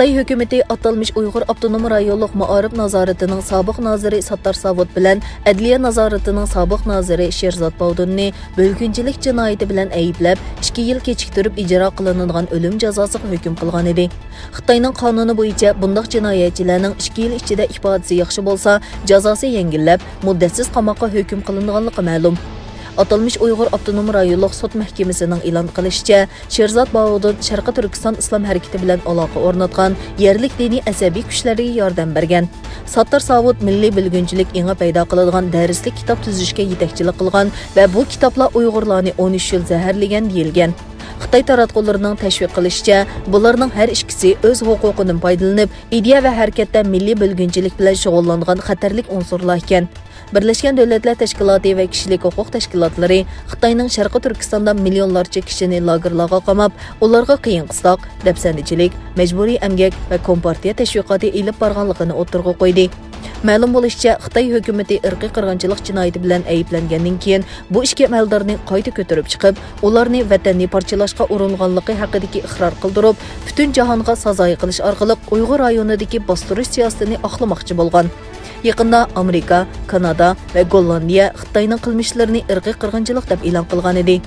Xitay hökümeti atalmış Uyğur Avtonom rayonluq Maarif nazaratining sobiq naziri Sattar Savod bilan Adliya nazaratining sobiq naziri Sherzod Bowdunni bölgünçilik jinoyati bilan ayblab 2 yil kechiktirib ijro qilinadigan o'lim jazosiga hukm qilgan edi. Xitoyning qonuni bo'yicha bunday jinoyatchilarning 2 yil ichida ifodasi yaxshi bo'lsa, jazosi yengillab, muddatsiz qamoqqa hukm qilinganligi ma'lum. Atalmış Uyğur Avtonom rayonluq sud mahkamasining e'lon qilishicha, Sherzod Bowdun Sharqi Turkiston islom harakati bilan aloqa o'rnatgan yerlik diniy asabiy kuchlarga yordam bergan. Sattar Savod milliy bilgunchilik inga paydo qiladigan darslik kitob tuzishga yetakchilik qilgan va bu kitoblar Uyg'urlarni 13 yil zaharlagan deyilgan. Xitoy taratqullarining tashviq qilishicha, bularning har ikkisi o'z huquqidan foydalanib, ideya va harakatda milliy bilgunchilik bilan shug'ullangan xatarlik unsurlar ekan. Birleşken Devletler Teşkilatı ve Kişilik Hukuk Teşkilatları Xitayning Sharqi Turkistonda milyonlarca kishini lagerlarga qamab, ularga qiyin qistoq, dafsandichilik, majburiy emgak va kompartiya tashviqoti ilib borganligini o'tirg'a qo'ydi. Ma'lum bo'lishicha, Xitoy hukumatı irqiy qirg'inchilik jinoyati bilan ayblangandan keyin bu ishga amaldorni qayta ko'tarib chiqib, ularni vatanni parchalashga uringanligi haqidagi iqror qildirib, butun jahonga sazoy qilish orqali Uyg'ur rayonidagi bostirish siyosatini oqlamoqchi bo'lgan. Yaqında Amerika, Kanada ve Gollandiya Xitayning qilmishlarini irqiy qirg'inchilik deb e'lon qilgan edi.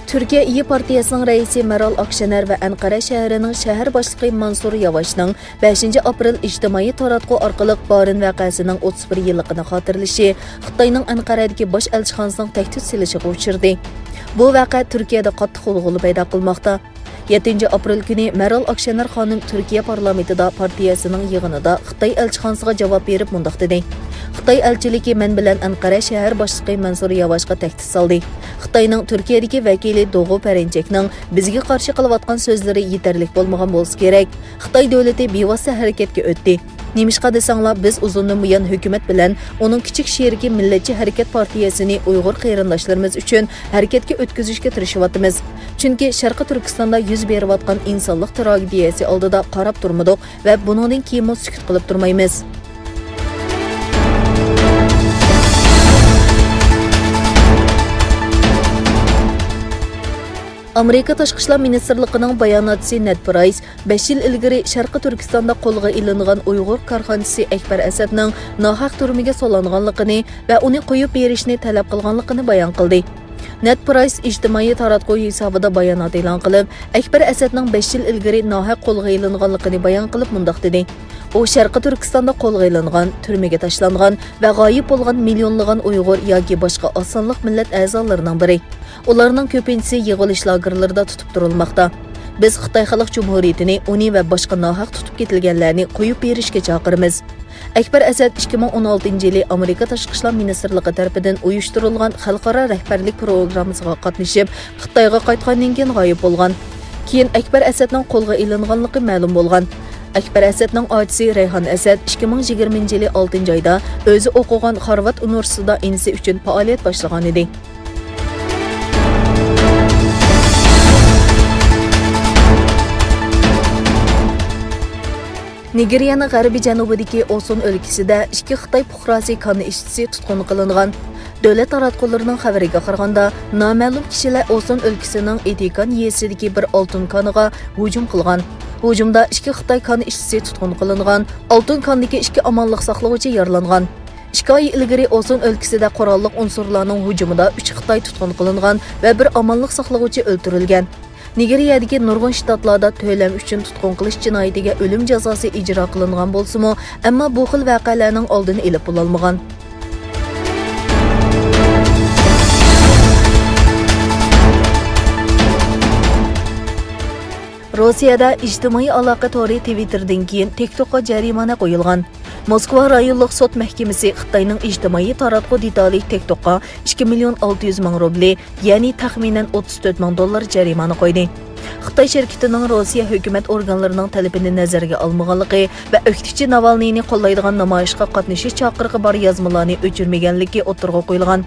Türkiye İyi Partiyasının reisi Meral Akşener ve Ankara şehrinin şehir başlığı Mansur Yavaş'ның 5 aprel ijtimoiy taratquv orqali Barin vaqasining 31 yilligini xotirlashi Xitoyning Anqaradagi bosh elchixonasining tahdid silishiga uchirdi. Bu vaqa Turkiyada qattiq g'ulg'ula paydo qilmoqda. 7 aprel kuni Meral Akşener xonim Turkiya parlamentida partiyasining yig'inida Xitoy elchixonasiga javob berib mundaq dedi. Xitoy elchiligi men bilan Ankara shahar boshlig'i Mansur Yavaşga tahdid soldi. Xitoyning Turkiyadagi vakili Doğu Perinchekning bizga qarshi qilayotgan so'zlari yetarli bo'lmagan bo'lsa kerak. Xitoy davlati bevosita harakatga o'tdi. Nemishqa desanglar, biz uzundan buyon hukumat bilan uning kichik sherigi Millatchi harakat partiyasini Uyg'ur qarindoshlarimiz uchun harakatga o'tkazishga tirishyapmiz. Chunki Sharqi Turkistonda yuz berayotgan insonlik tragediyasi oldida qarab turmadik va buningdan keyin sukut qilib turmaymiz. Amerika Tashqi ishlar ministrligining bayonotchisi Ned Price 5 yil ilgari Sharqi Turkistonda qo'lga ilingan Uyg'ur korxonachisi Akbar Asadning nohaq turmaga solinganligini va uni qo'yib berishni talab qilganligini bayon qildi. Ned Price ijtimoiy taratquv hisobida bayonot e'lon qilib, Akbar Asadning 5 yil ilgari nohaq qo'lga ilinganligini bayon qilib mundaq dedi. O Sharqi Turkistonda qo'lga ilingan, turmaga tashlangan va g'oyib bo'lgan millionlagan Uyg'ur yoki boshqa osonliq millat a'zolarining biri. Ularning ko'pinchisi yig'ilish lagerlarida tutib turilmoqda. Biz Xitoy Xalq Jumhuriyatini uni va boshqa nohaq tutib ketilganlarni qo'yib berishga chaqiramiz. Akbar Asad 2016-yili Amerika Tashqi ishlar ministrligi tomonidan uyushtirilgan xalqaro rahbarlik programmasiga qatnashib, Xitoyga qaytgandan keyin g'oyib bo'lgan. Keyin Akbar Asadning qo'lga ilinganligi ma'lum bo'lgan. Akbar Asadning otasi Rayhon Asad 2020-yili 6-oyda o'zi o'qigan Harvard universitetida inisi uchun faoliyat boshlagan edi. Nigeriyaning g'arbiy janubidagi Osun o'lkasida 2 Xitoy fuqarosi qon ishchisi tutqun qilingan. Davlat taratqullarining xabariga qaraganda, noma'lum kishilar Osun o'lkasining Etikan yesidagi bir oltin koniga hujum qilgan. Hujumda 2 Xitoy qon ishchisi tutqun qilingan, oltin kondagi 2 amonlik saqlovchi yaralangan. 2 oy ilgari Osun o'lkasida qurolli unsurlarning hujumida 3 Xitoy tutqun qilingan va bir amonlik saqlovchi o'ldirilgan. Nigeriyadagi nurg'un shtatlarda to'lam uchun tutqun qilish jinoyatiga o'lim jazosi ijro qilingan bo'lsa-mu, ammo bu xil voqealarning oldini olib bo'lolmagan. Rossiyada ijtimoiy aloqa tori Twitter'dan keyin TikTok'ga jarimana qo'yilgan. Moskva rayonluq sud mahkamasi Xitoyning ijtimoiy taratquv detali TikTok'ga 2 million 600 ming rubl, ya'ni taxminan 34 ming dollar jarimani qo'ydi. Xitoy shirkatining Rossiya hukumat organlarining talabini nazarga olmaganligi va o'qituvchi Navalniyni qo'llaydigan namoyishga qatnashish chaqirig'i bor yozmalarni o'chirmaganligi o'tirg'a qo'yilgan.